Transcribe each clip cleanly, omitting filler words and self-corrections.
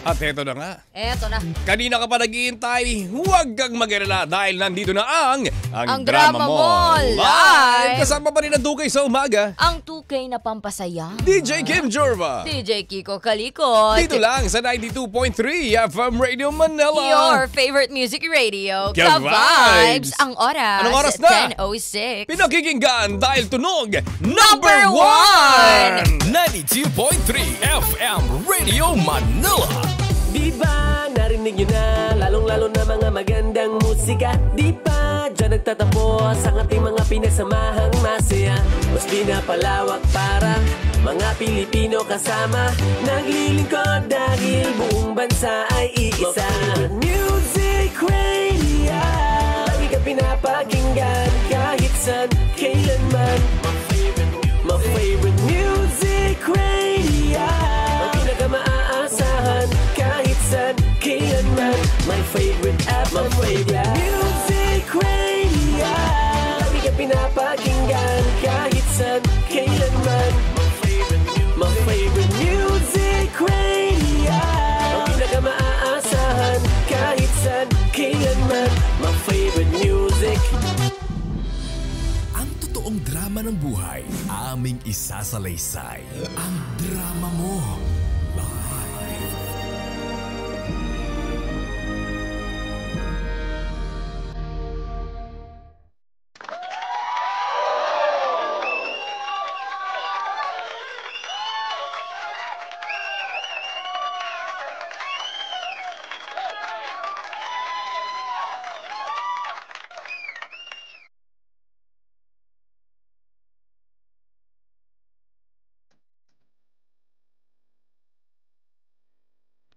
At eto na nga. Eto na. Kanina ka pa naghihintay, huwag kang mag-alala dahil nandito na ang Drama Mall Live. Kasama pa rin ang Dukay sa umaga. Ang 2K na pampasaya. DJ Kim Jorva. DJ Kiko Kalikot. Dito lang sa 92.3 FM Radio Manila. Your favorite music radio. Ka-Vibes. Ang oras. Anong oras na? 10:06. Pinakikinggan dahil tunog Number one! 92.3 FM Radio Manila. Di ba narinig nyo na, lalong-lalo na mga magandang musika? Di ba dyan nagtatapos ang ating mga pinagsamahang masaya? Mas pinapalawak para mga Pilipino kasama, naglilingkod dahil buong bansa ay iisa. Music Radio, lagi ka pinapakinggan kahit saan, kailanman. My favorite music radio, ang pinaka-maaasahan kahit saan, kailanman. My favorite app, my favorite music radio, lagi ka pinapakinggan kahit saan, kailanman. My favorite music radio, ang pinaka-maaasahan kahit saan, kailanman. My favorite music. Ang totoong drama ng buhay, aming isasalaysay. Ang drama mo. Live.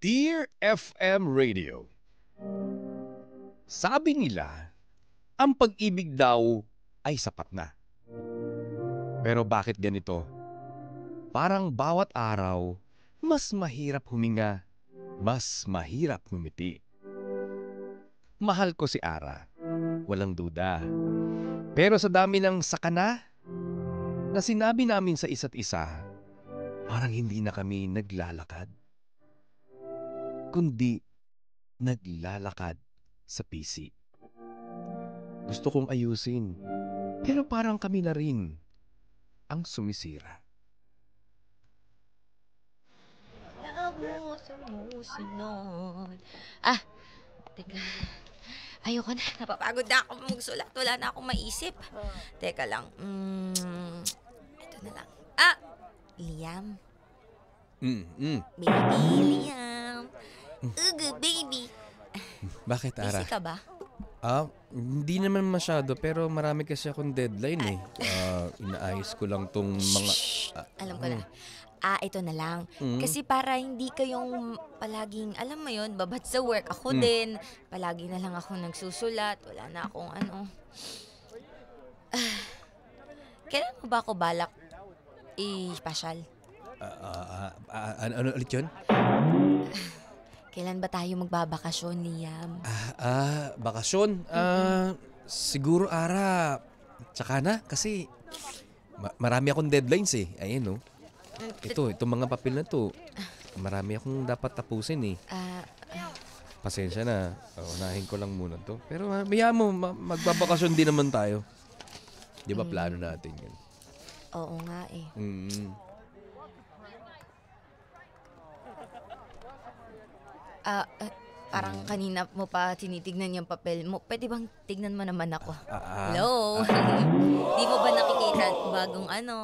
Dear FM Radio, sabi nila, ang pag-ibig daw ay sapat na. Pero bakit ganito? Parang bawat araw, mas mahirap huminga, mas mahirap ngumiti. Mahal ko si Ara, walang duda. Pero sa dami ng sakana na sinabi namin sa isa't isa, parang hindi na kami naglalakad, kundi naglalakad sa PC. Gusto kong ayusin, pero parang kami na rin ang sumisira. Teka. Ayoko na. Napapagod na ako magsulat. Wala na akong maisip. Teka lang. Ito na lang. Liam. Baby, Liam. Ugu, baby. Bakit, Ara? Busy ka ba? Hindi naman masyado, pero marami kasi akong deadline eh. Inaayos ko lang tong mga... Alam ko na. Ito na lang. Kasi para hindi kayong palaging, alam mo yun, babad sa work. Ako din, palagi na lang ako nagsusulat. Wala na akong ano. Kailan mo ba ako balak i-pasyal? Ano ulit yun? Kailan ba tayo magbabakasyon, Liam? Bakasyon? Siguro, Ara, tsaka na. Kasi marami akong deadlines eh. Ayun, no? Itong mga papel na to, marami akong dapat tapusin eh. Pasensya na. Unahin ko lang muna to. Pero maya mo, magbabakasyon din naman tayo. Di ba plano natin yun? Oo nga eh. Parang kanina mo pa tinitignan yung papel mo. Pwede bang tignan mo naman ako? Hello? Di mo ba nakikita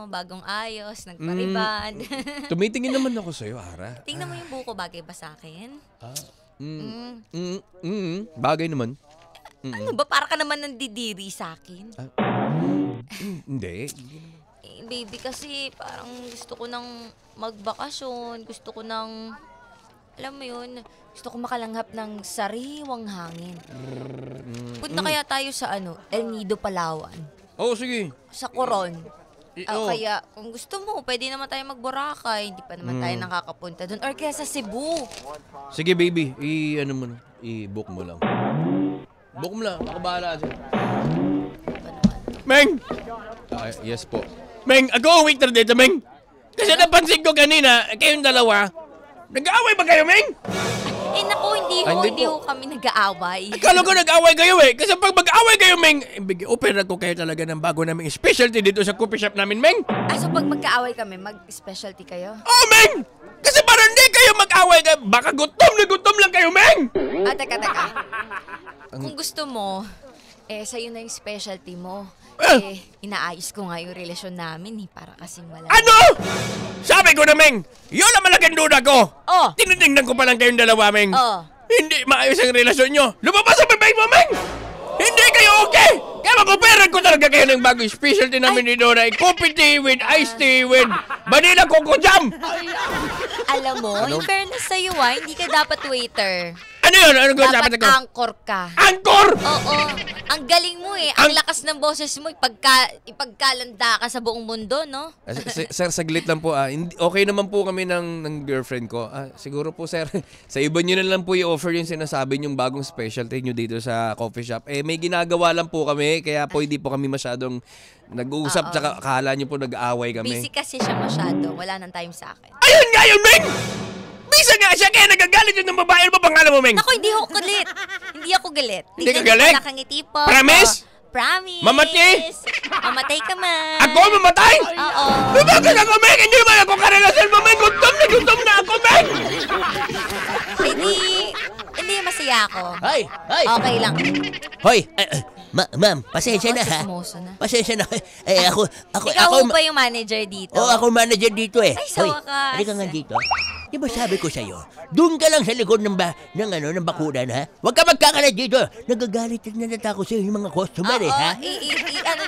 bagong ayos, nagpariband? Tumitingin naman ako sa'yo, Ara. Tingnan mo yung buko, bagay ba sa akin? Bagay naman. Ano ba? Para ka naman nandidiri sa akin. Hindi. Baby, kasi parang gusto ko nang magbakasyon. Gusto ko nang, alam mo yun, gusto ko makalanghap ng sariwang hangin. Punta kaya tayo sa El Nido, Palawan. Sige. Sa Coron. Kaya kung gusto mo, pwede naman tayo mag-Boracay. Hindi pa naman tayo nakakapunta doon. Or kaya sa Cebu. Sige, baby. I-book mo lang. Book mo lang. Ako bahala dyan. Meng! Yes po. Meng, ako waiter dito, Meng. Kasi napansin ko kanina, kayong dalawa, nag-aaway ba kayo, Meng? Eh naku, hindi Ay, ho, hindi hindi po. ho kami nag-aaway. Akala ko nag-away kayo eh. Kasi pag mag-away kayo, Meng, offer ko kayo talaga ng bago naming specialty dito sa coffee shop namin, Meng. Ah, so pag magkaaway kami, mag-specialty kayo? Oh, Meng! Kasi parang hindi kayo mag-away kayo. Baka gutom na gutom lang kayo, Meng! Ah, teka. Kung gusto mo, sa'yo na yung specialty mo. Inaayos ko nga yung relasyon namin para kasing wala. Ano? Sabi ko na, Meng, yun ang malaking duda ko. Oh! Tinitingnan ko pa lang kayong dalawa, Meng. Oh. Hindi maayos ang relasyon nyo. Lumabas sa bibig mo, Meng! Hindi kayo okay! Kaya mag-operan ko talaga kayo ng bagong specialty namin dito na coffee tea with iced tea with vanilla coco jam! Alam mo, in fairness sa'yo hindi ka dapat waiter. Ano yun? Ano ko sabi Dapat ko? anchor ka. Angkor! Oo. Ang galing mo Ang lakas ng boses mo. Ipagkalanda ka sa buong mundo, no? Sir, saglit lang po. Okay naman po kami ng girlfriend ko. Siguro po, sir, sa iba nyo na lang po i-offer yung sinasabi yung bagong specialty nyo dito sa coffee shop. May ginagawa lang po kami, kaya po hindi po kami masyadong nag-uusap, tsaka akala nyo po nag-aaway kami. Busy kasi siya masyado. Wala nang time sa akin. Ayun nga yun, Meng! Bisa nga siya, kaya nagagalit yun ng babae. Ano ba pangalan mo, Meng? Naku, hindi ako galit. Hindi ako galit. Hindi ka galit? Nakangiti po. Promise? Promise. Mamati? Mamatay ka man. Ako mamatay? Oo. Bakit ako, Meng? Hindi naman ako karelasyon mo, Meng. Gutom na ako, Meng! Hindi masaya ako. Hoy! Okay lang. Hoy! Ma'am, pasensya na ha. Chismoso na. Pasensya na. Ikaw ba yung manager dito? ako manager dito eh. Ay, sa wakas. Halika nga dito. Di ba sabi ko sa'yo, doon ka lang sa likod ng bakuran ha? Huwag ka magkakalat dito. Nagagalit at natatakot sa'yo yung mga customer ha?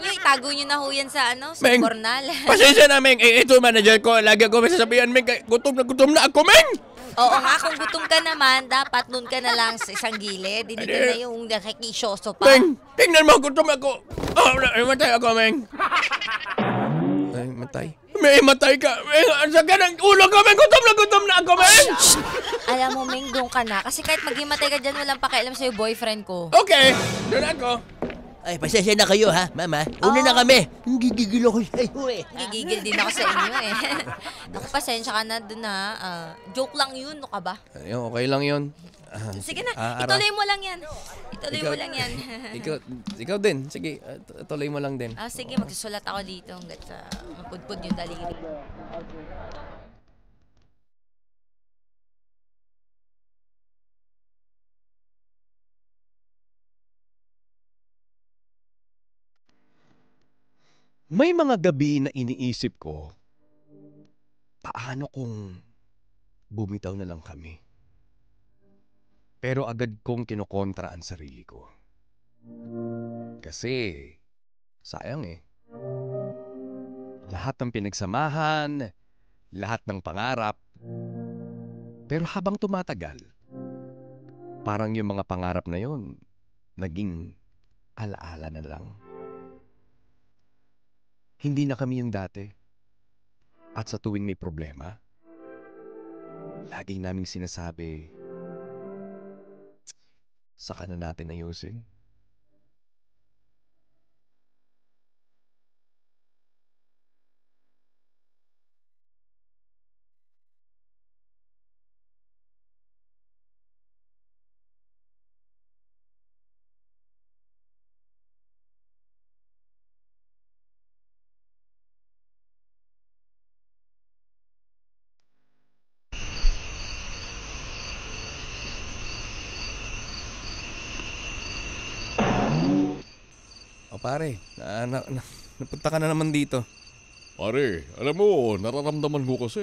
Itago nyo na ho yan sa sa Meng, pornal. pasensya na, Meng. Ito manager ko. Lagi ako may sasabihan, Meng. Gutom na ako, Meng! Oo nga, kung gutom ka naman, dapat nun ka na lang sa isang gilid. Hindi ka na yung nakikisyoso pa. Meng, tingnan mo, gutom ako. Matay ako, Meng. Ay, matay. May matay ka. Sa ka ng ulo ko, Meng. Gutom na ako, Meng. Alam mo, Meng, doon ka na. Kasi kahit maghimatay ka dyan, walang pakialam sa'yo boyfriend ko. Okay, doon ako. Ay, pasensya na kayo ha, mama. Una na kami. Gigigil ako sa'yo eh. Gigigil din ako sa inyo Naku, pasensya ka na dun joke lang yun, no ka ba? Ayun, okay lang yun. Sige na, ituloy mo lang yan. Ikaw din. Sige, tuloy mo lang din. Sige, magsusulat ako dito hanggat mapudpud yung daliri. May mga gabi na iniisip ko, paano kung bumitaw na lang kami? Pero agad kong kinokontra ang sarili ko. Kasi, sayang Lahat ng pinagsamahan, lahat ng pangarap. Pero habang tumatagal, parang yung mga pangarap na yon naging alaala na lang. Hindi na kami yung dati. At sa tuwing may problema, laging naming sinasabi, saka na natin ayusin. Pare, napunta ka na naman dito. Pare, alam mo, nararamdaman ko kasi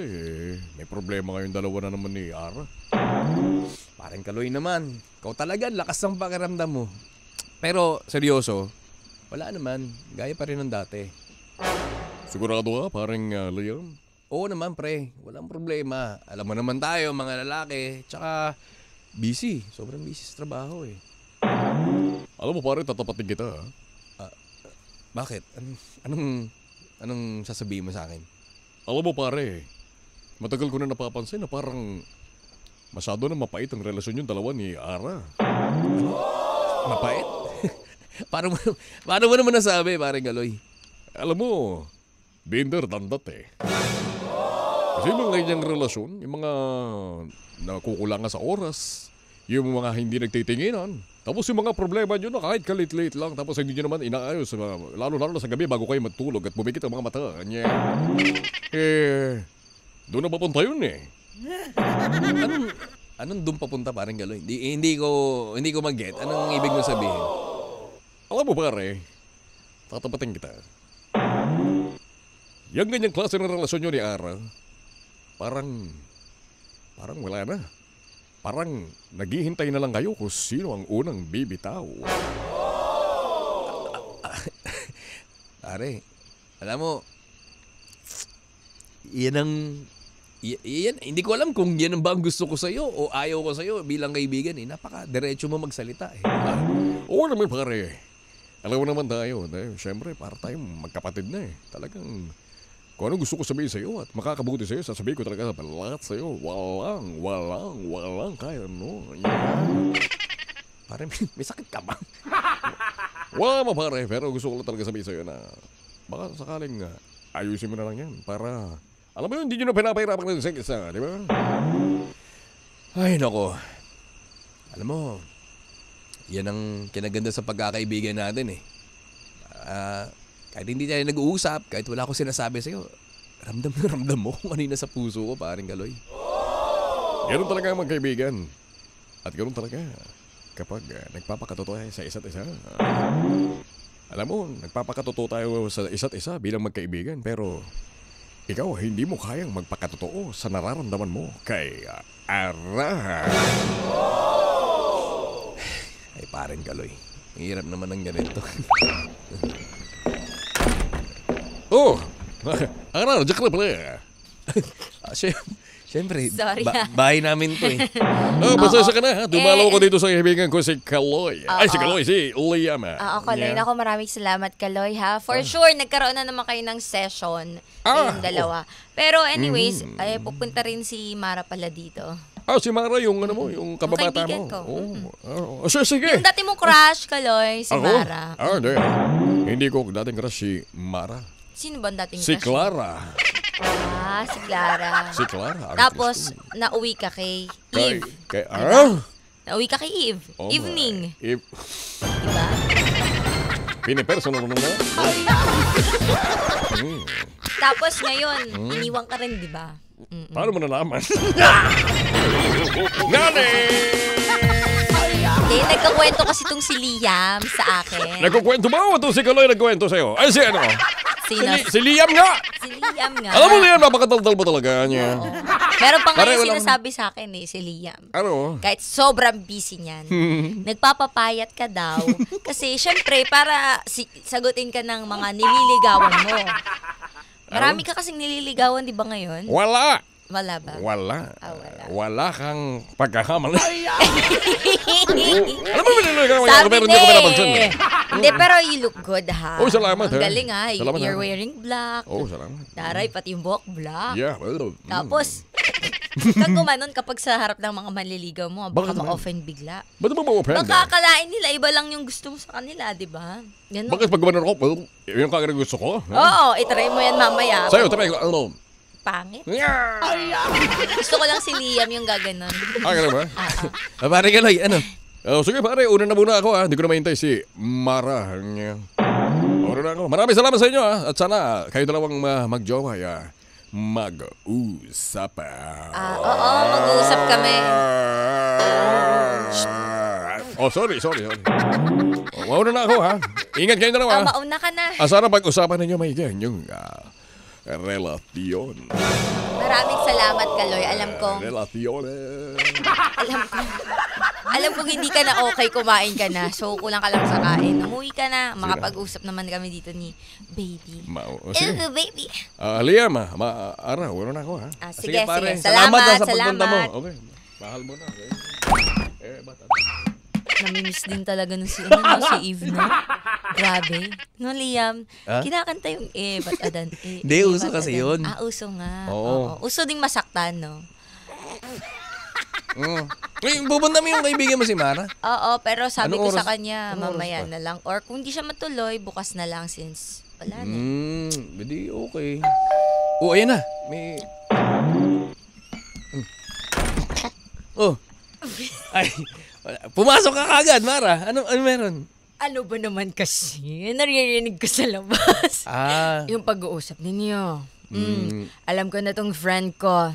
may problema kayong dalawa na naman ni Ara. Parang Kaloy naman. Ikaw talaga, lakas ng pakiramdam mo. Pero, seryoso, wala naman. Gaya pa rin ng dati. Sigurado ka, parang Liam? Oo naman, pre. Walang problema. Alam mo naman tayo, mga lalaki. Tsaka, busy. Sobrang busy sa trabaho Alam mo pare, tatapatin kita ha? Bakit? Anong sasabihin mo sa akin? Alam mo pare, matagal ko na napapansin na parang masyado na mapait ang relasyon yung dalawa ni Ara. Mapait? Paano mo naman nasabi, parang Kaloy? Alam mo, binder dandat Kasi yung mga ganyang relasyon, yung mga nakukulangan sa oras, yung mga hindi nagtitinginan. Tapos yung mga problema nyo na kahit kalit-lit lang, tapos hindi nyo naman inaayos, lalo-lalo na sa gabi bago kayo matulog at bumikit ang mga mata. Doon na papunta yun eh. Anong doon papunta parang galoy? Hindi ko mag-get. Anong ibig mo sabihin? Alam mo pare, tatapatin kita. Yung ganyang klase ng relasyon nyo ni Ara, parang wala na. Parang naghihintay na lang kayo kung sino ang unang bibitaw. Pare, alam mo, yan, hindi ko alam kung yan ang ba ang gusto ko sa'yo o ayaw ko sa'yo bilang kaibigan eh. Napaka-diretso mo magsalita eh. Oo naman pare. Alam mo naman tayo, siyempre para tayong magkapatid na eh. Talagang kung ano gusto ko sabihin sa'yo at makakabuti sa'yo, sasabihin ko talaga lahat sa'yo. Walang kaya, no? Yeah. Pare, may sakit ka ba? Wala mo pare, pero gusto ko lang talaga sabihin sa'yo na baka sakaling ayusin mo na lang yan para, alam mo yun, hindi nyo na pinapahirapan ng isa, di ba? Ay, nako. Alam mo, yan ang kinaganda sa pagkakaibigan natin eh. Kahit hindi tayo nag-uusap, kahit wala akong sinasabi sa'yo, ramdam mo kung ano yung nasa puso ko, paring galoy. Ganun talaga ang magkaibigan. At ganun talaga kapag nagpapakatotoo tayo sa isa't isa. Alam mo, nagpapakatotoo tayo sa isa't isa bilang magkaibigan, pero ikaw hindi mo kayang magpakatotoo sa nararamdaman mo kay Ara. Ay, paring galoy. Ang hirap naman ng ganito. Oh! Ara, diyan ka na pala. Siyempre, Sorry, bahay namin to eh. Pasensya ka na ha. Dumalaw ko dito sa kaibigan ko si Kaloy. Ay, si Kaloy, si Liam. Oo, Kaloy. Ako, maraming salamat, Kaloy, ha? For sure, nagkaroon na naman kayo ng session kayong dalawa. Pero anyways, ay pupunta rin si Mara pala dito. Si Mara, yung ano mo, yung kababata kaibigan mo. ko. Sige. Yung dati mong crush, Kaloy, si Ako? Mara. Hindi. Hindi ko dating crush si Mara. Sino ba ang dating Si crush? Clara. Si Clara. Si Clara. Tapos, nauwi ka kay Eve. Nauwi ka kay Eve. Oh Evening. Diba? Pinipersonal mo na. Tapos ngayon, iniwan ka rin, diba? Paano mo nalaman? Nani! Hindi, nagkakwento kasi itong si Liam sa akin. Nagkukwento ba o ito si Kaloy nagkwento sa'yo? Ay, si ano? Sino? Si Liam nga! Si Liam nga. Alam mo Liam, napakataltal mo talaga niya. Oo. Meron pa Pare, ngayon walang- sinasabi sa akin si Liam. Ano? Kahit sobrang busy niyan. Nagpapapayat ka daw. Kasi syempre, para sagutin ka ng mga nililigawan mo. Marami ka kasing nililigawan, di ba ngayon? Wala! Wala ba? Wala. Wala. Wala kang pagkakamali. Alam mo ba nililigawan niya ako Sabi pero ni hindi ko pinapansin. Hindi, pero you look good, ha? Oh, salamat, Ang ha? galing, ha? Salamat, You're ha? wearing black. Oh, salamat. Taray, pati yung buhok black. Yeah. Tapos, kag gumanon kapag sa harap ng mga manliligaw mo, baka Bakit naman? ma-offend bigla. Ba't mo ma-offend? Baka akalain nila, iba lang yung gusto mo sa kanila, di ba? Ganun. Bakit pag gumanon ako, yung kagad gusto ko? Oo, itry mo yan mamaya. Sa'yo, tabi ko, ano? Pangit. Yeah! Gusto ko lang si Liam yung gaganon. Ganun ba? Pare Kaloy, ano? Sige pare, una na muna ako ha. Hindi ko na mahintay si Mara. Una na ako. Maraming salamat sa inyo ha. At sana kayo dalawang magjowa ya. Mag-usap. Oo, mag-uusap kami. Sorry. Mauna na ako ha. Ingat kayo dalawa. Mauna ka na. Sana pag-usapan ninyo may ganyang relasyon. Maraming salamat, Kaloy. Alam kong hindi ka na okay, kumain ka na. So, kulang ka lang sa kain. Umuwi ka na. Makapag-usap naman kami dito ni Baby. Sige. Baby. Liam, Ara, wala na ako ha. Sige. pare. Salamat. sa pagpunta mo. Okay. Mahal mo na. Okay. Namimiss din talaga nun si Eve, no? Grabe. No, Liam? Kinakanta yung ba't adan? Hindi, uso ba't kasi adan? yun. Uso nga. Oo. Uso ding masaktan, no? Pupunta mo yung kaibigan mo si Mara? Oo, pero sabi Anong ko sa oras? kanya, Anong oras mamaya pa? na lang. Or kung di siya matuloy, bukas na lang since wala na. Hindi, okay. Ayan na. May... Ay, pumasok ka kagad, Mara. Ano meron? Ano ba naman kasi? Naririnig ko sa labas. Ah, Yung pag-uusap ninyo. Alam ko na tong friend ko.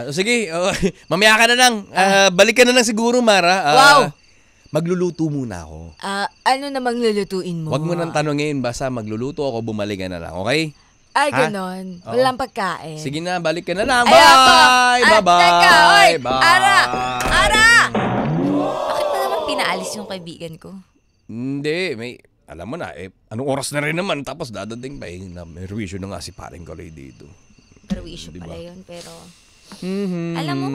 sige. Mamaya ka na lang. Balik ka na lang siguro, Mara. Wow! Magluluto muna ako. Ano namang lulutuin mo? Huwag mo nang tanongin. Basta magluluto ako, bumalik ka na lang. Okay? Ay, Ha? ganon. Oo. Walang pagkain. Sige na, balik ka na lang. Ay, ako! Bye! Bye-bye! Teka, oy! Bye! Ara! Ara! Bakit mo naman pinaalis yung kaibigan ko? Hindi, alam mo na, anong oras na rin naman, tapos dadating pa may revision na nga si paring Koray dito. Pero issue Di ba? pala yun, pero... Mhm. Alam mo,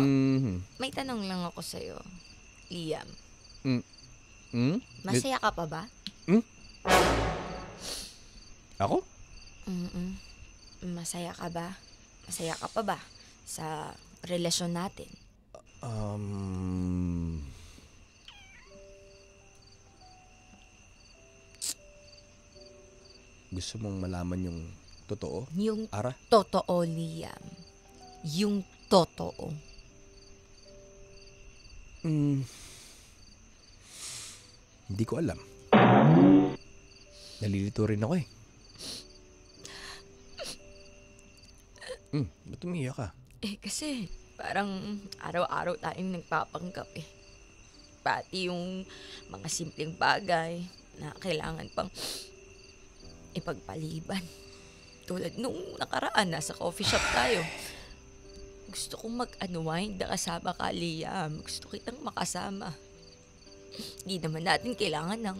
may tanong lang ako sa'yo. Liam, masaya ka pa ba? Ako? Masaya ka ba? Masaya ka pa ba sa relasyon natin? Gusto mong malaman yung totoo? Yung Ara? totoo, Liam. Yung totoo. Hindi ko alam. Nalilito rin ako eh. Ba't umiyak ka? Kasi parang araw-araw tayong nagpapanggap eh. Pati yung mga simpleng bagay na kailangan pang ipagpaliban. Tulad nung nakaraan, nasa coffee shop tayo. Gusto kong mag-unwind na kasama ka, Liam. Gusto kitang makasama. Hindi naman natin kailangan ng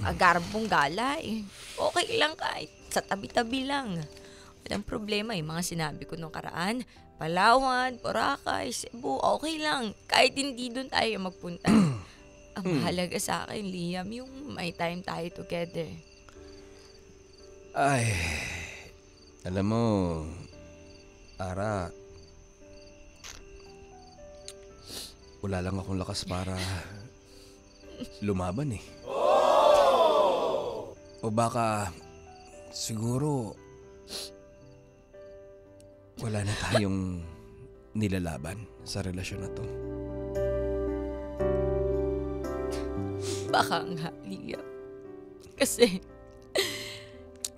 agarbong gala eh. Okay lang kahit sa tabi-tabi lang. Walang problema yung mga sinabi ko nung karaan. Palawan, Boracay, Cebu, okay lang. Kahit hindi doon tayo magpunta. Ang mahalaga sa akin, Liam, yung may time tayo together. Ay, alam mo, Ara, wala lang akong lakas para lumaban eh. O baka, siguro, wala na tayong nilalaban sa relasyon na to. Baka nga, Liam. Kasi,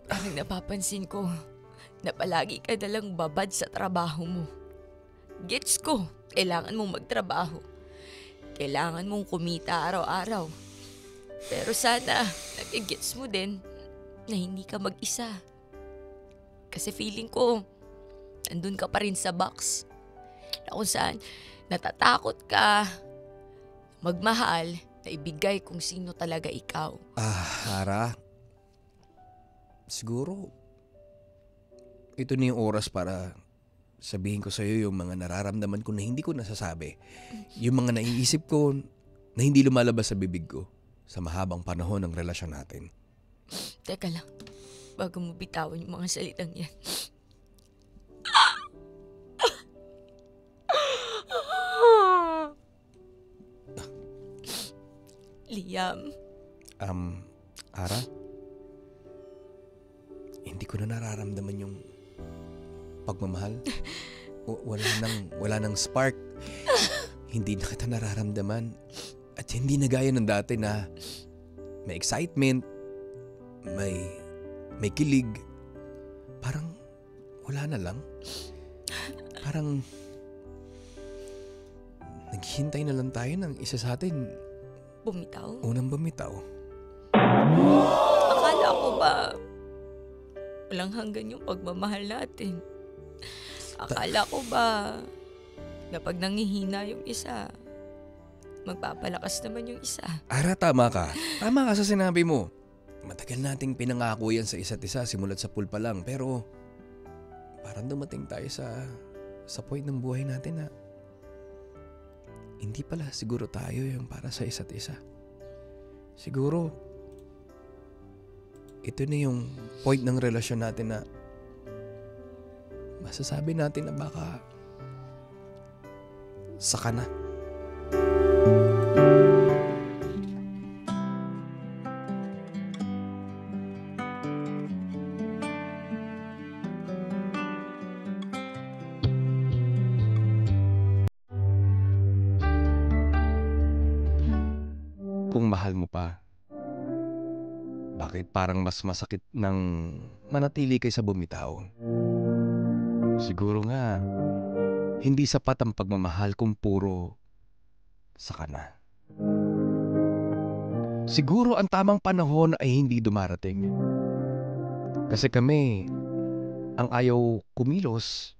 ang napapansin ko, na palagi ka nalang babad sa trabaho mo. Gets ko, kailangan mong magtrabaho. Kailangan mong kumita araw-araw. Pero sana, nag-gets mo din na hindi ka mag-isa. Kasi feeling ko, nandun ka pa rin sa box. Na kung saan, natatakot ka magmahal na ibigay kung sino talaga ikaw. Ara, siguro, ito na yung oras para sabihin ko sa'yo yung mga nararamdaman ko na hindi ko nasasabi. Yung mga naiisip ko na hindi lumalabas sa bibig ko sa mahabang panahon ng relasyon natin. Teka lang, bago mo bitawan yung mga salitang yan. Liam. Ara, hindi ko na nararamdaman yung pagmamahal. Wala nang spark. Hindi na kita nararamdaman. At hindi na gaya ng dati na may excitement, may kilig. Parang wala na lang. Parang naghihintay na lang tayo ng isa sa atin. Bumitaw? Unang bumitaw. Akala ko ba walang hanggan yung pagmamahal natin? Akala ko ba na pag nangihina yung isa, magpapalakas naman yung isa? Ara, tama ka. Tama ka sa sinabi mo. Matagal nating pinangako yan sa isa't isa simulat sa pool pa lang. Pero parang dumating tayo sa point ng buhay natin na hindi pala siguro tayo yung para sa isa't isa. Siguro, ito na yung point ng relasyon natin na masasabi natin na baka saka na. kung mahal mo pa, bakit parang mas masakit ng manatili kaysa bumitaw? Siguro nga, hindi sapat ang pagmamahal kung puro saka na. Siguro ang tamang panahon ay hindi dumarating. Kasi kami, ang ayaw kumilos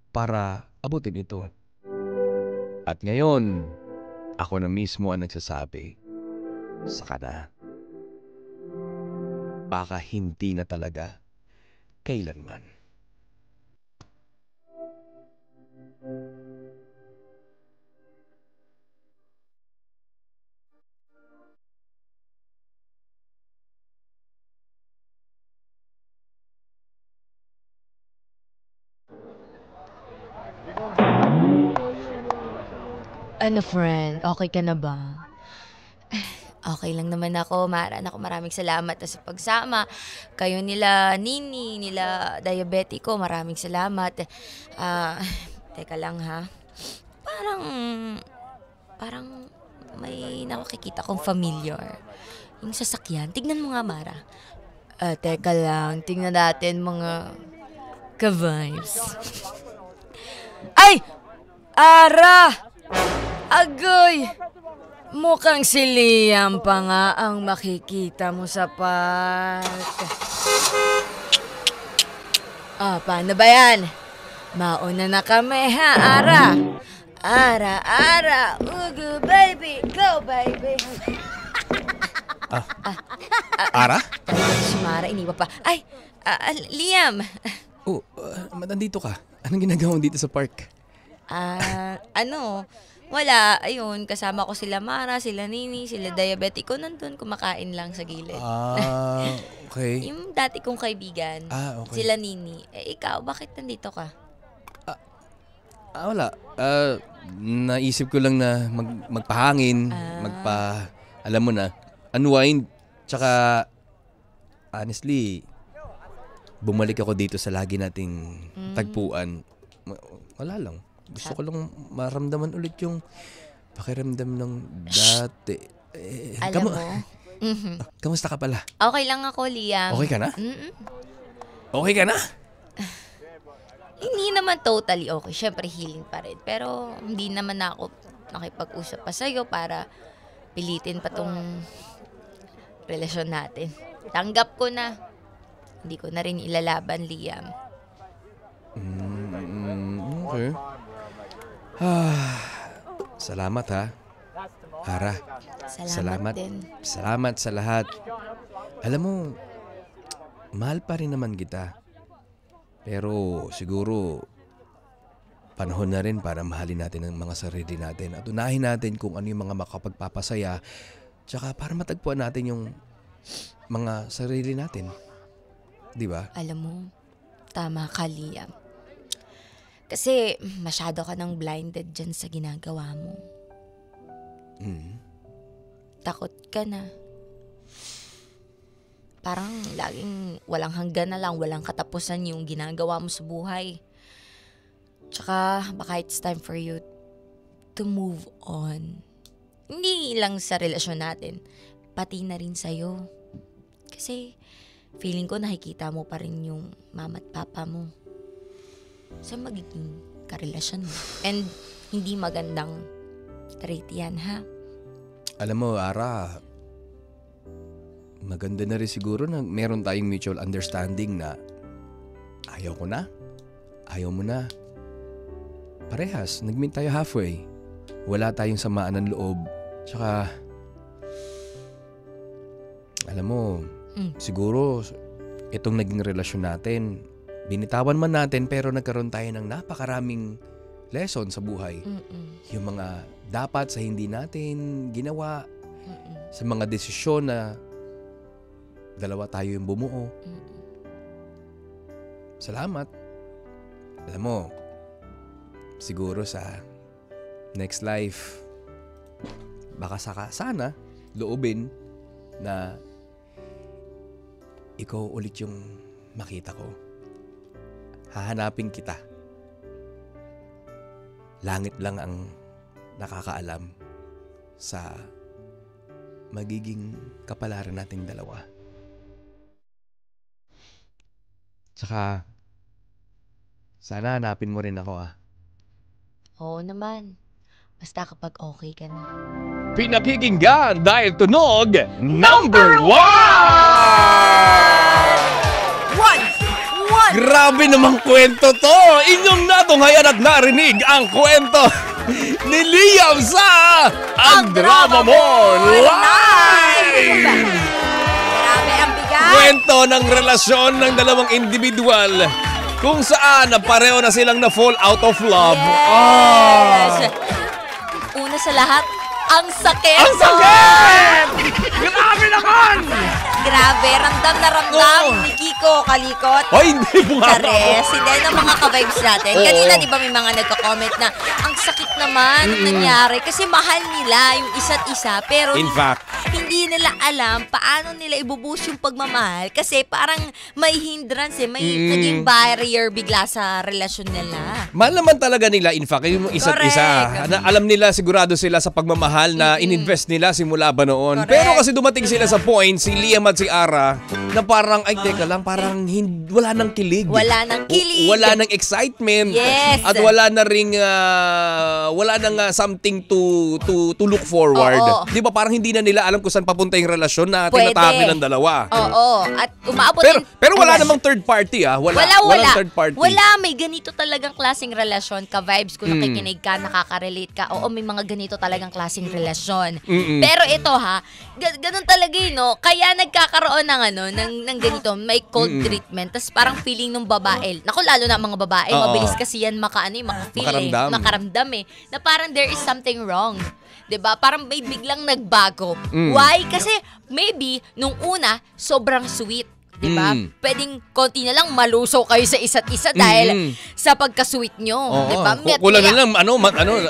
para abutin ito. At ngayon, ako na mismo ang nagsasabi, saka na. Baka hindi na talaga kailanman. Ano, friend? Okay ka na ba? Okay lang naman ako, Mara. Naku, maraming salamat sa pagsama. Kayo nila Nini, nila Diabetico, maraming salamat. Teka lang ha. Parang, parang may nakikita kong familiar. Yung sasakyan. Tignan mo nga, Mara. Teka lang. Tignan natin mga ka-vibes. Ay! Ara! Agoy! Mukhang si Liam pa nga ang makikita mo sa park. Paano ba yan? Mauna na kami ha, Ara. Ara, ugu baby, go baby. Ara? Si Mara, iniwa pa. Ay, Liam. Oh, nandito ka. Anong ginagawa mo dito sa park? Wala, ayun, kasama ko sila Mara, sila Nini, sila Diabetico, nandun kumakain lang sa gilid. Okay. Yung dati kong kaibigan, Okay. sila Nini. Ikaw, bakit nandito ka? Wala. Naisip ko lang na magpahangin, alam mo na, unwind. Tsaka, honestly, bumalik ako dito sa lagi nating tagpuan. Wala lang. Gusto ko lang maramdaman ulit yung pakiramdam ng dati. Alam mo? Kamusta ka pala? Okay lang ako, Liam. Okay ka na? Mm-mm. Okay ka na? Hindi naman totally okay. Siyempre, healing pa rin. Pero hindi naman ako nakipag-usap pa sa'yo para pilitin pa tong relasyon natin. Tanggap ko na. Hindi ko na rin ilalaban, Liam. Okay. Salamat ha. Ara. Salamat din. Salamat sa lahat. Alam mo, mahal pa rin naman kita. Pero siguro, panahon na rin para mahalin natin ang mga sarili natin at unahin natin kung ano yung mga makapagpapasaya tsaka para matagpuan natin yung mga sarili natin. Di ba? Alam mo, tama ka, Liam. Kasi masyado ka nang blinded dyan sa ginagawa mo. Takot ka na. Parang laging walang hanggan na lang, walang katapusan yung ginagawa mo sa buhay. Tsaka baka it's time for you to move on. Hindi lang sa relasyon natin, pati na rin sa'yo. Kasi feeling ko nakikita mo pa rin yung mama at papa mo sa magiging karelasyon mo. And hindi magandang trait yan, ha? Alam mo, Ara, maganda na rin siguro na meron tayong mutual understanding na ayaw ko na, ayaw mo na. Parehas, nag-meet tayo halfway. Wala tayong samaan ng loob. Tsaka, alam mo, siguro itong naging relasyon natin, binitawan man natin pero nagkaroon tayo ng napakaraming lesson sa buhay. Yung mga dapat sa hindi natin ginawa, sa mga desisyon na dalawa tayo yung bumuo. Salamat. Alam mo, siguro sa next life, baka sana loobin na ikaw ulit yung makita ko. Hahanapin kita. Langit lang ang nakakaalam sa magiging kapalaran nating dalawa. Tsaka, sana hanapin mo rin ako Oo naman. Basta kapag okay ka na. Pinakikinggan dahil tunog number 1! Grabe namang kwento to! Inyong natunghayan at narinig ang kwento ni Liam sa Ang Drama Mo Live! Grabe ang bigat! Kwento ng relasyon ng dalawang individual kung saan pareho na silang na-fall out of love. Yes! Una sa lahat, ang sakit! Ang sakit! Grabe naman! Grabe, ramdam na ramdam ni Kiko Kalikot. Hoy, hindi mo nga Chares, hindi ng mga ka-vibes natin. Oo. Kanina, di ba may mga nagko-comment na ang sakit naman ng nangyari kasi mahal nila yung isa't isa. Pero In fact, hindi nila alam paano nila ibubuhos yung pagmamahal kasi parang may hindrance may naging barrier bigla sa relasyon nila. mahal naman talaga nila, in fact, yung isa't Correct. isa. Alam nila, sigurado sila sa pagmamahal na ininvest nila simula ba noon. Correct. Pero kasi dumating sila sa point, si Liam at si Ara, na parang, ay teka lang, parang wala nang kilig. Wala nang kilig. Wala nang excitement. Yes. At wala na ring, wala nang something to look forward. Oo. Di ba parang hindi na nila alam kung saan papunta yung relasyon na Pwede. tinatake ng dalawa. Oo. At umaabot Pero wala Ayan. namang third party Wala. Walang third party. Wala, may ganito talagang klaseng relasyon. Ka-vibes, kung nakikinig ka, nakaka-relate ka. Oo, may mga ganito talagang klaseng relasyon. Pero ito ganun talaga no? Kaya nagkakaroon ng ganito, may cold treatment. Tapos parang feeling ng babae. Naku, lalo na mga babae, Oo. mabilis kasi yan maka-feel makaramdam na parang there is something wrong. 'Di ba? Parang may biglang nagbago. Why? Kasi maybe nung una sobrang sweet. 'Di ba? Pwedeng konti na lang maluso kayo sa isa't isa dahil sa pagka-sweet nyo, 'di ba? Kulang na lang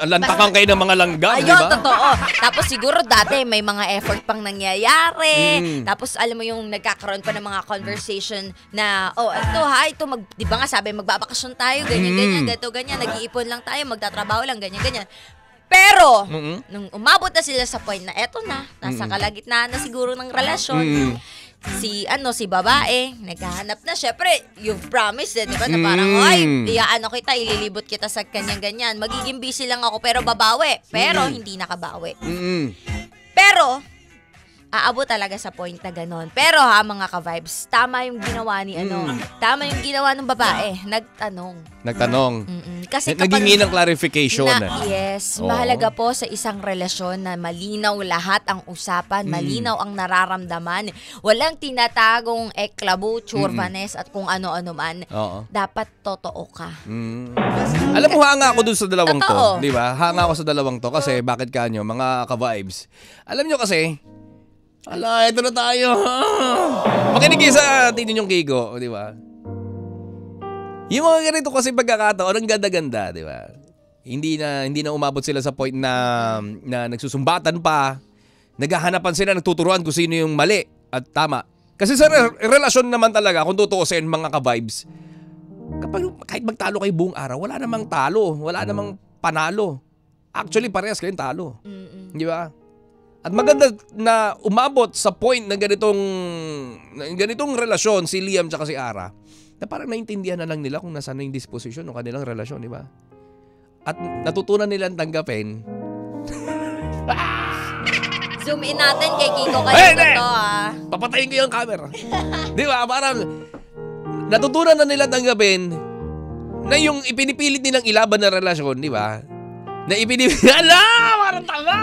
lantakan kayo ng mga langgam, di Ayun, ba? totoo. Tapos siguro dati may mga effort pang nangyayari. Tapos alam mo yung nagkakaroon pa ng mga conversation na, ito di ba nga sabi magbabakasyon tayo, ganyan, ganyan, nag-iipon lang tayo, magtatrabaho lang, ganyan. Pero, nung umabot na sila sa point na eto na, nasa kalagitnaan na siguro ng relasyon, si babae, naghahanap na, syempre, you've promised, di ba, na parang, kita, ililibot kita sa ganyan-ganyan. Magiging busy lang ako, pero babawi. Pero, hindi nakabawi. Pero, aabot talaga sa point na ganon. Pero mga ka-vibes, tama yung ginawa ni tama yung ginawa ng babae. Nagtanong. Kasi Naghingi ng clarification. Yes, Oo. mahalaga po sa isang relasyon na malinaw lahat ang usapan, malinaw ang nararamdaman. Walang tinatagong eklabo, churvanes at kung ano-ano man. Oo. Dapat totoo ka. Alam mo, hanga ako dun sa dalawang Totoo. to. Di ba? Hanga ako sa dalawang to kasi bakit kanyo, mga ka-vibes. Alam nyo kasi, ito na tayo. Makinig kayo sa atin yung Kigo, di ba? Yung mga ganito kasi pagkakataon, ang ganda-ganda, di ba? Hindi na umabot sila sa point na nagsusumbatan pa, naghahanapan sila, nagtuturuan kung sino yung mali at tama. Kasi sa relasyon naman talaga, kung tutuusin mga ka-vibes, kahit magtalo kayo buong araw, wala namang talo, wala namang panalo. Actually, parehas kayong talo. Di ba? At maganda na umabot sa point na ganitong relasyon si Liam tsaka si Ara, na parang naintindihan na lang nila kung nasaan na yung disposition ng kanilang relasyon, di ba? At natutunan nilang tanggapin. Zoom in natin kay Kiko kayo to Papatayin ko yung camera. Di ba? Parang natutunan na nila tanggapin na yung ipinipilit nilang ilaban na relasyon, di ba? Na parang tanga!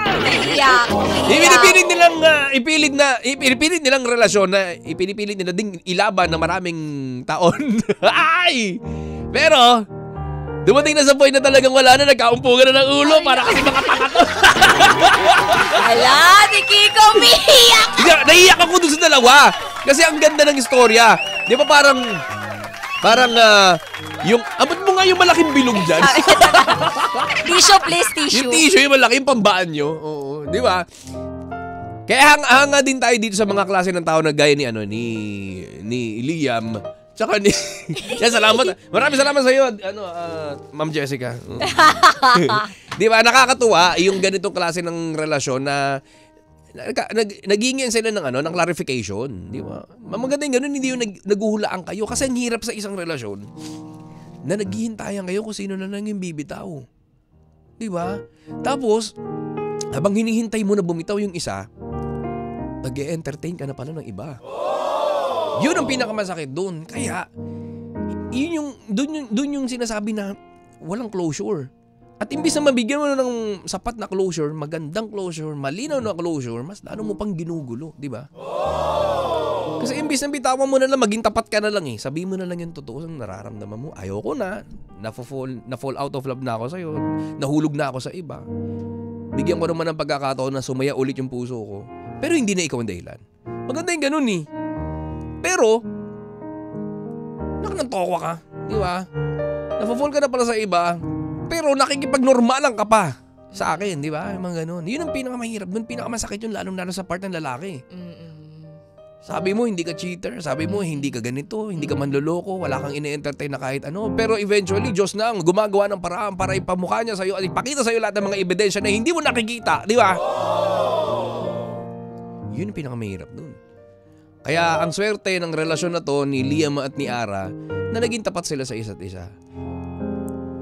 Ipinipilit nilang relasyon na ipinipilit nila ding ilaban na maraming taon. Ay! Pero, dumating na sa point na talagang wala na, nagkaumpugan na ng ulo para kasi mga tanga to. Hala, si Kiko umiiyak! Naiiyak ako dun sa dalawa. Kasi ang ganda ng istorya. Di ba parang yung, abot mo nga yung malaking bilog dyan. Tissue, please, tissue. Yung tissue, yung malaking pambaan nyo. Oo, di ba? Kaya hanga din tayo dito sa mga klase ng tao na gaya ni Liam. Tsaka ni... Yan, salamat. Maraming salamat sa iyo, Ma'am Jessica. Di ba, nakakatuwa yung ganitong klase ng relasyon na nagingin sila ng clarification, di ba? Maganda yung ganun, hindi yung naghuhulaan kayo kasi ang hirap sa isang relasyon na naghihintayan kayo kung sino na lang yung bibitaw. Di ba? Tapos, habang hinihintay mo na bumitaw yung isa, nag-e-entertain ka na pala ng iba. Yun ang pinakamasakit doon. Kaya, doon yung sinasabi na walang closure. At imbis na mabigyan mo ng sapat na closure, magandang closure, malinaw na closure, mas lalo mo pang ginugulo, di ba? Kasi imbis na bitawan mo na lang, maging tapat ka na lang eh. Sabihin mo na lang yung totoo ang nararamdaman mo. Ayoko na, na-fall out of love na ako sa'yo, nahulog na ako sa iba. Bigyan ko naman ng pagkakataon na sumaya ulit yung puso ko. Pero hindi na ikaw ang dahilan. Maganda yung ganun eh. Pero, nakanantokwa ka, di ba? Na-fall ka na pala sa iba, pero nakikipagnormalan ka pa sa akin, di ba? Yung mga ganun. Yun ang pinakamahirap. Doon pinakamasakit yun, lalong-lalo sa part ng lalaki. Sabi mo, hindi ka cheater. Sabi mo, hindi ka ganito. Hindi ka manloloko. Wala kang ine-entertain na kahit ano. Pero eventually, Diyos na ang gumagawa ng paraan para ipamukha niya sa'yo at ipakita sa'yo lahat ng mga ebidensya na hindi mo nakikita. Di ba? Yun ang pinakamahirap doon. Kaya ang swerte ng relasyon na to ni Liam at ni Ara na naging tapat sila sa isa't isa.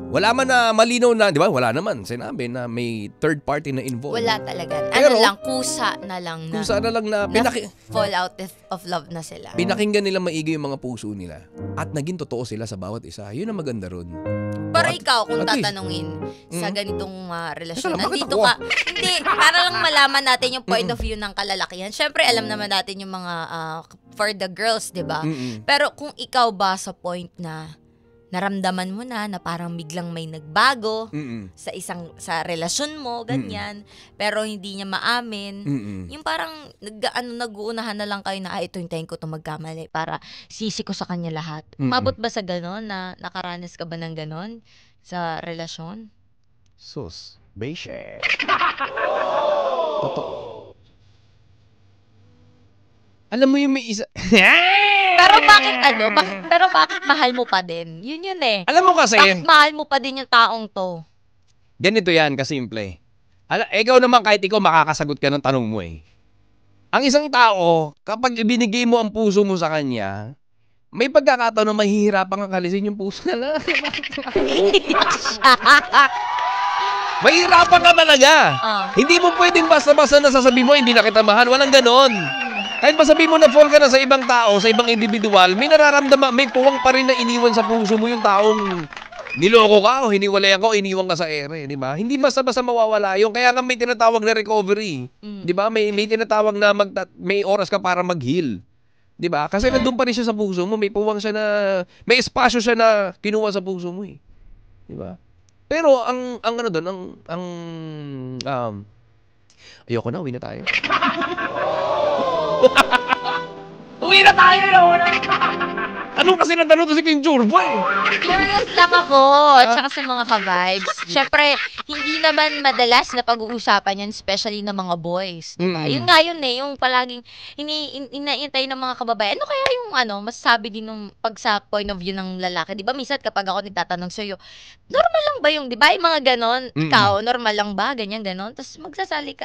Wala man na malinaw na, di ba? Wala naman. Sinabi na may third party na involved. Wala talaga. Pero, kusa na lang na. Kusa na lang na fall out of love na sila. Pinakinggan nila maigi yung mga puso nila. At naging totoo sila sa bawat isa. Yun ang maganda ron. Para ikaw, kung at least, tatanungin sa ganitong relasyon, Teka lang, bakit nandito ako? ka, hindi, para lang malaman natin yung point of view ng kalalakihan. Siyempre, alam naman natin yung mga for the girls, di ba? Pero kung ikaw ba sa point na naramdaman mo na parang biglang may nagbago sa relasyon mo, ganyan, pero hindi niya maamin, yung parang nag-uunahan na lang kayo na ito hintayin ko itong magkamali para sisi ko sa kanya lahat. Mabot ba sa ganon na nakaranas ka ba ng ganon sa relasyon? Sus, Beishe. Totoo. Alam mo yung may isa... Pero bakit mahal mo pa din? Yun eh. Alam mo kasi... Bakit mahal mo pa din yung taong to? Ganito yan, kasimple. Ikaw naman kahit ikaw makakasagot ka ng tanong mo eh. Ang isang tao, kapag ibinigay mo ang puso mo sa kanya, may pagkakataon na mahihirapan kang kalisin yung puso na lang. Mahihirapan ka talaga. Hindi mo pwedeng basta-basta nasasabi mo, hindi na kita mahal. Walang ganon. Kahit masabi mo na fall ka na sa ibang tao, sa ibang individual, may nararamdaman, may puwang pa rin na iniwan sa puso mo yung taong niloko ka o hiniwalayan ka o iniwan ka sa ere, di ba? Hindi basta-basta mawawala yung kaya nga may tinatawag na recovery. Di ba? May tinatawag na may oras ka para mag-heal. Di ba? Kasi nandun pa rin siya sa puso mo, may puwang siya na, may espasyo siya na kinuha sa puso mo eh. Di ba? Pero ang ano doon, ayoko na, uwi na tayo. Uwi na tayo na! Anong kasi natanong to si King Churbo eh? Curious lang ako, at saka sa mga ka-vibes. Siyempre, hindi naman madalas na pag-uusapan yan, especially ng mga boys. Diba? Yun nga yun eh, yung palaging inaintay ng mga kababayan. Ano kaya yung masasabi din ng pag sa point of view ng lalaki? Diba, minsan kapag ako nagtatanong sa'yo, normal lang ba yung, diba, yung mga ganon? Ikaw, normal lang ba? Ganyan, ganon? Tapos magsasabi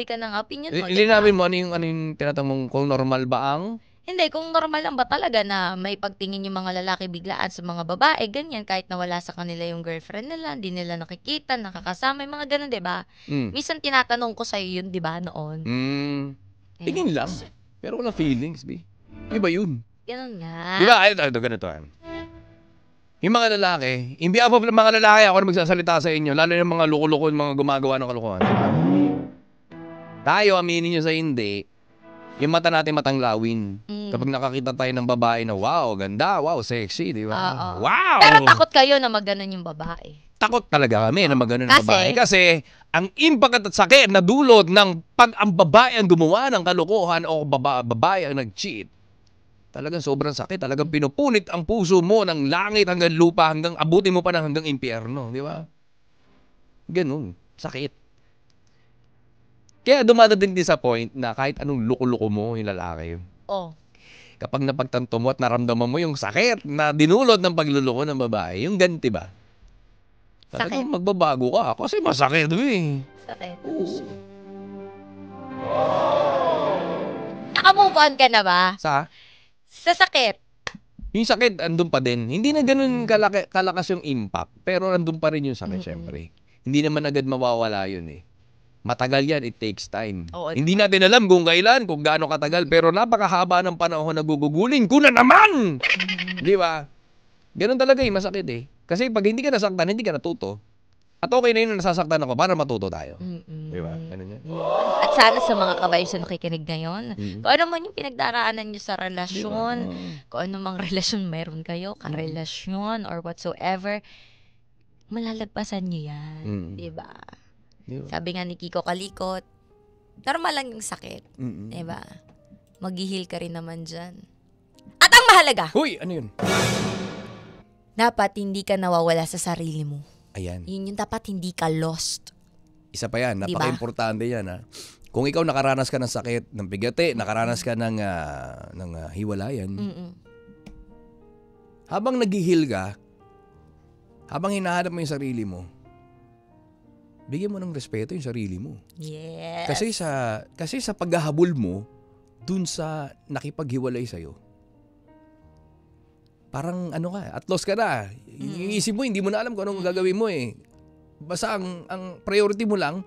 ka ng opinion mo. Ilinawin mo, ano yung tinatanong kung normal ba ang? Hindi, kung normal lang ba talaga na may pagtingin yung mga lalaki biglaan sa mga babae, ganyan, kahit nawala sa kanila yung girlfriend nila, hindi nila nakikita, nakakasama, yung mga ganun, diba? Minsan tinatanong ko sa'yo yun, diba, noon? Tingin lang. Pero wala feelings, B. Iba yun. Ganun nga. Diba? Ito, ganito. Yung mga lalaki, in behalf of mga lalaki, ako na magsasalita sa inyo, lalo yung mga loko-loko, mga gumagawa ng kalokohan. Tayo, aminin nyo sa hindi, yung mata natin matanglawin. Kapag nakakita tayo ng babae na wow, ganda, wow, sexy, di ba? Wow! Pero takot kayo na magganon yung babae. Takot talaga kami na magganon ng babae. Kasi ang impact at sakit na dulot ng pag ang babae ang gumawa ng kalokohan o babae ang nag-cheat, talagang sobrang sakit. Talagang pinupunit ang puso mo ng langit hanggang lupa, hanggang abutin mo pa ng hanggang impyerno, di ba? Ganun, sakit. Kaya dumadating din sa point na kahit anong luko-luko mo yung lalaki. Kapag napagtanto mo at naramdaman mo yung sakit na dinulot ng pagluloko ng babae, yung ganti ba? Talagang magbabago ka kasi masakit eh. Sakit. Oo. Naka-move on ka na ba? Sa Sakit. yung sakit, andun pa din. Hindi na ganun kalakas yung impact, pero andun pa rin yung sakit, syempre. Hindi naman agad mawawala yun eh. Matagal yan, it takes time. Oo. Hindi natin alam kung kailan, kung gaano katagal, pero napakahaba ng panahon na gugugulin ko na naman! Di ba? Ganun talaga eh, masakit eh. Kasi pag hindi ka nasaktan, hindi ka natuto. At okay na yun na nasasaktan ako para matuto tayo. Di ba? Ganun yan. At sana sa mga kabayos na nakikinig ngayon, kung ano man yung pinagdaraanan nyo sa relasyon, kung ano mang relasyon meron kayo, karelasyon, or whatsoever, malalagpasan nyo yan. Diba? Sabi nga ni Kiko Kalikot, normal lang yung sakit. Diba? Mag-heal ka rin naman dyan. At ang mahalaga, Huy, ano yun? dapat hindi ka nawawala sa sarili mo. Ayan. Yun yung dapat hindi ka lost. Isa pa yan, Di ba? napaka-importante yan ha. Kung ikaw nakaranas ka ng sakit, ng bigati, nakaranas ka ng hiwalayan, habang nag-heal ka, habang hinahanap mo yung sarili mo, bigyan mo ng respeto yung sarili mo. Yes. Kasi sa paghahabol mo, dun sa nakipaghiwalay sa'yo, parang ano ka, at loss ka na. Yung isip mo, hindi mo na alam kung anong gagawin mo eh. Basta ang priority mo lang,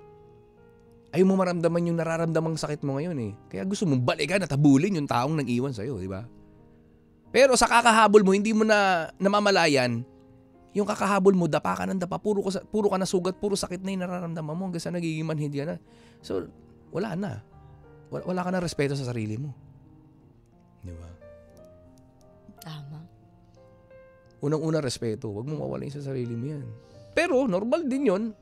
ayaw mo maramdaman yung nararamdamang sakit mo ngayon eh. Kaya gusto mong balikan at habulin yung taong nang-iwan sa'yo, di ba? Pero sa kakahabol mo, hindi mo na namamalayan, yung kakahabol mo, dapa ka ng dapa, puro ka na sugat, puro sakit na yung nararamdaman mo hanggang sa nagiging manhid ka na. So, wala na. Wala ka na respeto sa sarili mo. Di ba? Tama. Unang-una, respeto. Huwag mo mawala sa sarili mo yan. Pero, normal din yon.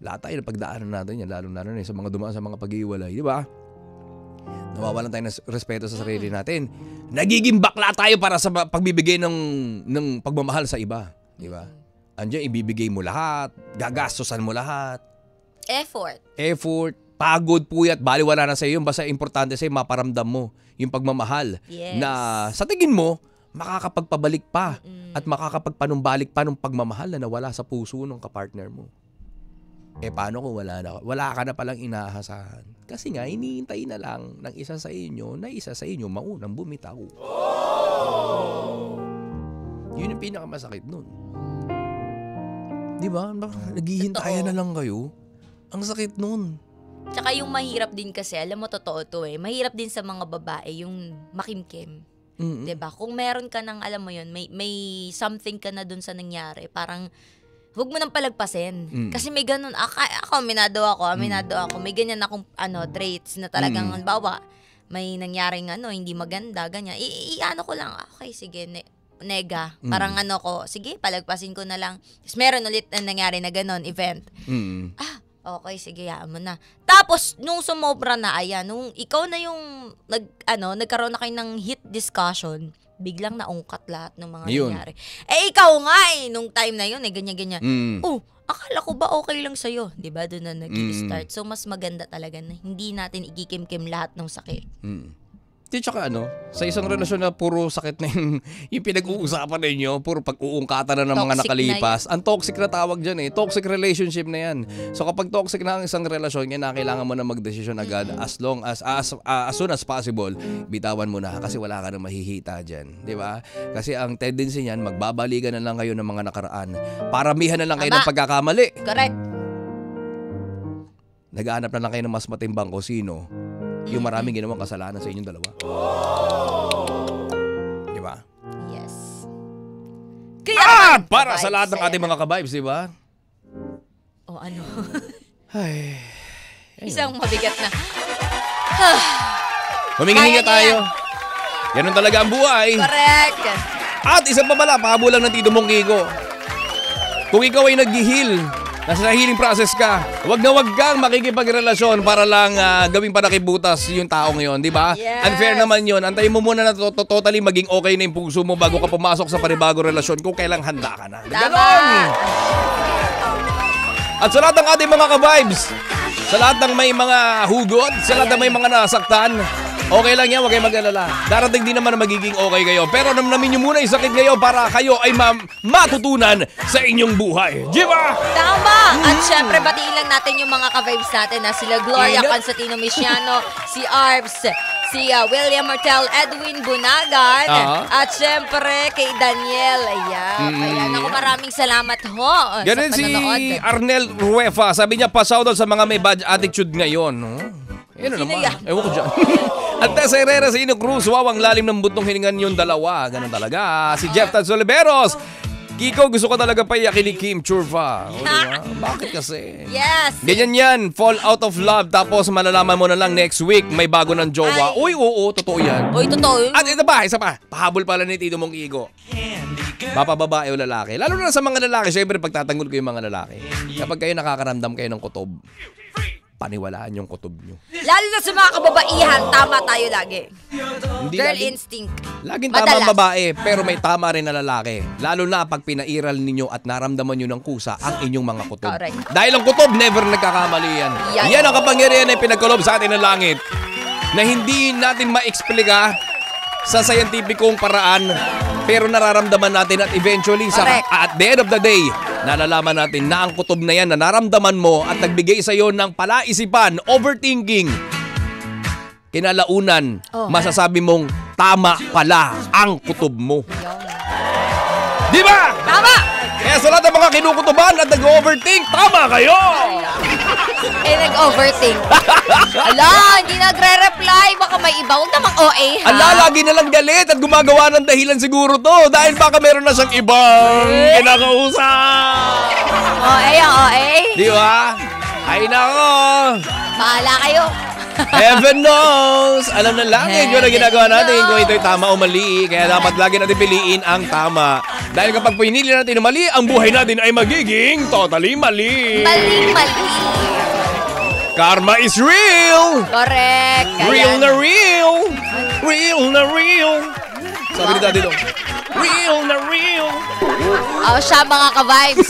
Lahat tayo na pagdaanan natin yan, lalo-lalo na sa mga dumaan sa mga pag-iwalay. Di ba? Nawawalan tayo ng respeto sa sarili natin. Nagiging bakla tayo para sa pagbibigay ng pagmamahal sa iba. Di ba? Andiyan, ibibigay mo lahat. Gagastosan mo lahat. Effort. Pagod, puyat, baliwala na sa iyo. Basta importante sa iyo, maparamdam mo yung pagmamahal. Yes. Na sa tingin mo, makakapagpabalik pa at makakapagpanumbalik pa ng pagmamahal na nawala sa puso ng kapartner mo. Eh paano kung wala ka na palang inaasahan? Kasi nga, iniintay na lang ng isa sa inyo na isa sa inyo maunang bumitaw. Yun yung pinakamasakit nun. Di ba? Naghihintayan na lang kayo. Ang sakit nun. Tsaka yung mahirap din kasi, alam mo, totoo to eh. Mahirap din sa mga babae yung makimkim. Diba? Kung meron ka ng, alam mo yun, may something ka na dun sa nangyari, parang huwag mo nang palagpasin. Kasi may ganun, aminado ako, may ganyan akong traits na talagang, bawa, may nangyaring hindi maganda, ganyan. Ano ko lang, okay, sige, nega. Parang sige, palagpasin ko na lang. Tapos meron ulit na nangyari na ganun, event. Okay, sige, hayaan mo na. Tapos, nung sumobra na, nung ikaw na yung nagkaroon na kayo ng heat discussion, biglang naungkat lahat ng mga nangyari. Eh, ikaw nga nung time na yun, ganyan-ganyan. Akala ko ba okay lang sa'yo? Diba? Doon na nag-start. So, mas maganda talaga na hindi natin ikikimkim lahat ng sakit. Di tsaka sa isang relasyon na puro sakit na yung pinag-uusapan ninyo, puro pag-uungkatan na ng mga Toxic nakalipas. Ang toxic na tawag dyan eh. Toxic relationship na yan. So kapag toxic na ang isang relasyon, kailangan mo na magdesisyon agad as soon as possible, bitawan mo na kasi wala ka na mahihita dyan. Di ba? Kasi ang tendency niyan, magbabalikan na lang kayo ng mga nakaraan. Paramihan na lang kayo ng pagkakamali. Correct. Nag-aanap na lang kayo ng mas matimbang kung sino. Yung maraming ginawang kasalanan sa inyong dalawa. Di ba? Yes. At para sa lahat ng ating mga ka-vibes, di ba? O ano? Ay. Isang mabigat na. Humingi-hinga tayo. Ganun talaga ang buhay. Correct. At isa pa pala, pahabulang ng Tito Mong Kiko. Kung ikaw ay nag-heal, nasa healing process ka, wag kang makikipagrelasyon para lang gawing panakibutas yung taong yon, di ba? Yes. Unfair naman yon. Antayin mo muna na totally maging okay na yung puso mo bago ka pumasok sa panibagong relasyon kung kailang handa ka na. Ganon! At sa lahat ng ating mga ka-vibes, sa lahat ng may mga hugot, sa lahat ng may mga nasaktan, okay lang yan, huwag kayong mag-alala. Darating din naman na magiging okay kayo. Pero namnamin nyo muna yung sakit kayo para kayo ay matutunan sa inyong buhay. Di ba? Tama! At syempre, batiin lang natin yung mga ka-vibes natin na sila Gloria Ingat. Constantino Misiano, si Arbs, si William Martel, Edwin Bunagan, Ah. at syempre kay Daniel. Ayan. Ako, maraming salamat ho Ganun sa si panonood. Arnel Ruefa. Sabi niya, pa-shoutout sa mga may bad attitude ngayon. Yan Sino naman. yan? Ewan ko dyan. At Tess Herrera, si Ino Cruz. Wow, ang lalim ng butong hiningan yung dalawa. Ganun talaga. Si Jeff Tansoliveros. Kiko, gusto ko talaga paiyakin ni Kim Churva. O, diba? Bakit kasi? Yes. Ganyan yan. Fall out of love. Tapos malalaman mo na lang next week may bago ng jowa. Ay. Uy, oo, totoo yan. Uy, totoo. At ito pa, isa pa. Pahabol pala ni Tito Mong Igo. Mapababae o lalaki. Lalo na sa mga lalaki. Siyempre, pagtatanggol ko yung mga lalaki. Kapag kayo nakakaramdam kayo ng kutob, paniwalaan yung kutob nyo. Lalo na sa mga kababaihan, tama tayo lagi. Hindi Girl laging- instinct. Laging tama Madalas. ang babae, pero may tama rin na lalaki. Lalo na pag pinairal ninyo at naramdaman nyo ng kusa ang inyong mga kutob. Correct. Dahil ang kutob, never nagkakamali yan. Yan. Yan ang kapangyarihan na pinagkulob sa atin ng langit na hindi natin ma-explika sa scientificong paraan, pero nararamdaman natin at eventually Correct. at the end of the day, nalalaman natin na ang kutob na yan na naramdaman mo at nagbigay sa iyo ng palaisipan, overthinking, kinalaunan, masasabi mong tama pala ang kutob mo. Di ba? Tama! Kaya sa lahat ng mga kinukutuban at nag-overthink, tama kayo! Nag-overthink. Ala, hindi nagre-reply. Baka may iba. Huwag namang OA, ha? Ala, lagi na lang galit at gumagawa ng dahilan siguro to dahil baka meron na siyang ibang kinakausap. OA, OA. Di ba? Ay nako! Bahala kayo. Heaven knows! Alam na langit yun ang ginagawa natin kung ito'y tama o mali. Kaya dapat lagi natin piliin ang tama. Dahil kapag pinili natin ang mali, ang buhay natin ay magiging totally mali. Mali. Karma is real! Correct. Real Ayan. na real! Real na real! Sabi ni Daddy Long, real na real! Siya mga ka-vibes.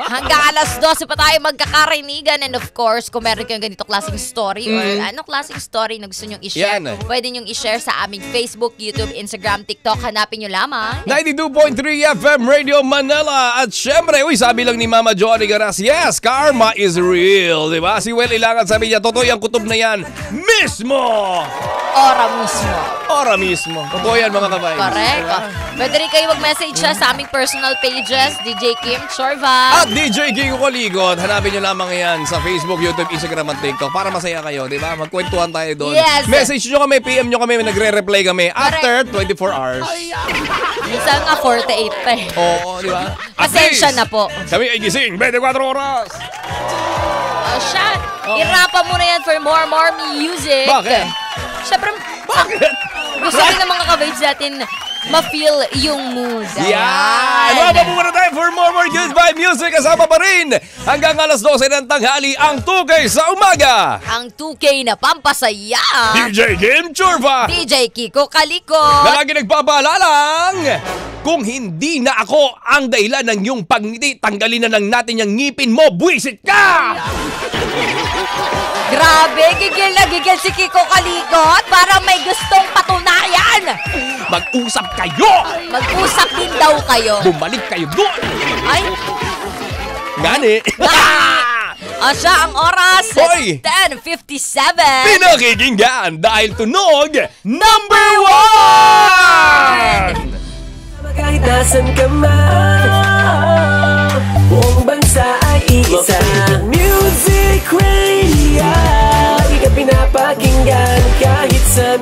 Hanggang alas 12 pa tayo magkakarinigan. And of course, kung meron kayong ganito klaseng story or anong klaseng story na gusto nyong i-share, Yan. pwede nyong i-share sa aming Facebook, YouTube, Instagram, TikTok. Hanapin nyo lamang. 92.3 FM Radio Manila. At syempre, sabi lang ni Mama Johnny Garas, yes, karma is real. Diba? Si Well Ilangan sabi niya, totoo yung kutob na yan mismo! Ora mismo. Ora mismo. Totoo yan mga kabayan. Correct. Pwede rin kayo mag-message siya sa aming personal pages, DJ Kim Chorva. At DJ Kiko Kaligot, hanapin nyo lamang yan sa Facebook, YouTube, Instagram at TikTok para masaya kayo, di ba? Magkwentuhan tayo doon. Yes. Message nyo kami, PM nyo kami, nagre-reply kami after 24 hours. Minsan nga 48 pa eh. Oo, di ba? At Pasensya least, na po. Kami ay gising, 24 oras. Siya, irapa mo na yan for more music. Bakit? Siyempre, Bakit? gusto rin ng mga ka-vibes natin ma-feel yung mood. Yan! Mababa muna tayo for more good vibe music. Kasama pa rin hanggang alas 12 ng tanghali ang Tukay sa Umaga. Ang 2K na pampasaya. DJ Kim Chorva. DJ Kiko Kaliko. Na lagi nagpapaalalang, kung hindi na ako ang dahilan ng iyong pagngiti, tanggalin na lang natin yung ngipin mo, buwisit ka! Grabe, gigil na gigil si Kiko Kalikot. Parang may gustong patunayan. Mag-usap kayo! Mag-usap din daw kayo. Bumalik kayo doon! Ay, Gani! siya ang oras. Hoy! 10:57. Pinakikinggan dahil tunog number 1! Kahit nasan ka man, buong bansa ay iisa. Music Radio, di ka pinapakinggan kahit saan.